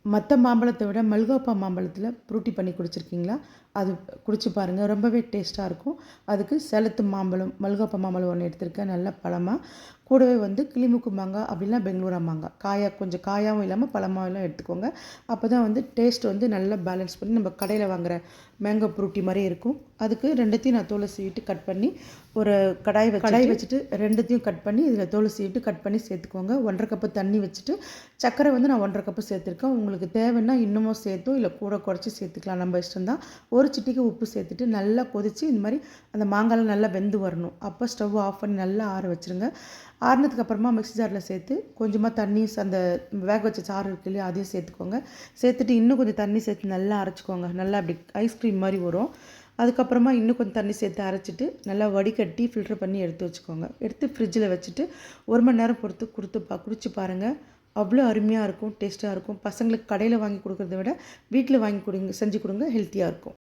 மற்ற மாம்பழத்தை விட மல்கோப்பா மாம்பழத்தில் ஃப்ரூட்டி பண்ணி குடிச்சிருக்கீங்களா? அது குடிச்சு பாருங்கள், ரொம்பவே டேஸ்ட்டாக இருக்கும். அதுக்கு சேலத்து மாம்பழம், மல்கோப்பா மாம்பழம் ஒன்று எடுத்திருக்கேன், நல்ல பழமாக. கூடவே கிளிமூக்கு மாங்காய் அப்படின்னா பெங்களூரா மாங்காய், கொஞ்சம் காயாகவும் இல்லாமல் பழமாவும் எடுத்துக்கோங்க. அப்போ தான் டேஸ்ட் நல்லா பேலன்ஸ் பண்ணி நம்ம கடையில் வாங்குகிற மேங்கோ ஃப்ரூட்டி மாதிரியே இருக்கும். அதுக்கு ரெண்டுத்தையும் நான் தோலை சீவிட்டு கட் பண்ணி ஒரு கடாய் வச்சுட்டு ரெண்டுத்தையும் கட் பண்ணி இதில் தோலை சீவிட்டு கட் பண்ணி சேர்த்துக்கோங்க. 1½ கப்பு தண்ணி வச்சுட்டு சர்க்கரை நான் 1½ கப்பு சேர்த்துருக்கேன். உங்களுக்கு தேவைன்னா இன்னமும் சேர்த்தோ இல்லை கூட குறைச்சி சேர்த்துக்கலாம், நம்ம இஷ்டம்தான். ஒரு சிட்டிக்கு உப்பு சேர்த்துட்டு நல்லா கொதித்து இந்த மாதிரி அந்த மாங்காயில் நல்லா வெந்து வரணும். அப்போ ஸ்டவ் ஆஃப் பண்ணி நல்லா ஆற வச்சுருங்க. ஆறுனதுக்கப்புறமா மிக்ஸி ஜாரில் சேர்த்து கொஞ்சமாக தண்ணி, அந்த வேக வச்ச சாறு இருக்கு இல்லையா, அதையும் சேர்த்துக்கோங்க. சேர்த்துட்டு இன்னும் கொஞ்சம் தண்ணி சேர்த்து நல்லா அரைச்சிக்கோங்க. நல்லா அப்படி ஐஸ்கிரீம் மாதிரி வரும். அதுக்கப்புறமா இன்னும் கொஞ்சம் தண்ணி சேர்த்து அரைச்சிட்டு நல்லா வடிகட்டி ஃபில்டர் பண்ணி எடுத்து வச்சுக்கோங்க. எடுத்து ஃப்ரிட்ஜில் வச்சுட்டு 1 மணி நேரம் பொறுத்து குடிச்சு பாருங்கள். அவ்வளோ அருமையாக இருக்கும், டேஸ்ட்டாக இருக்கும். பசங்களுக்கு கடையில் வாங்கி கொடுக்குறத விட வீட்டில் வாங்கி செஞ்சு கொடுங்க, ஹெல்த்தியாக இருக்கும்.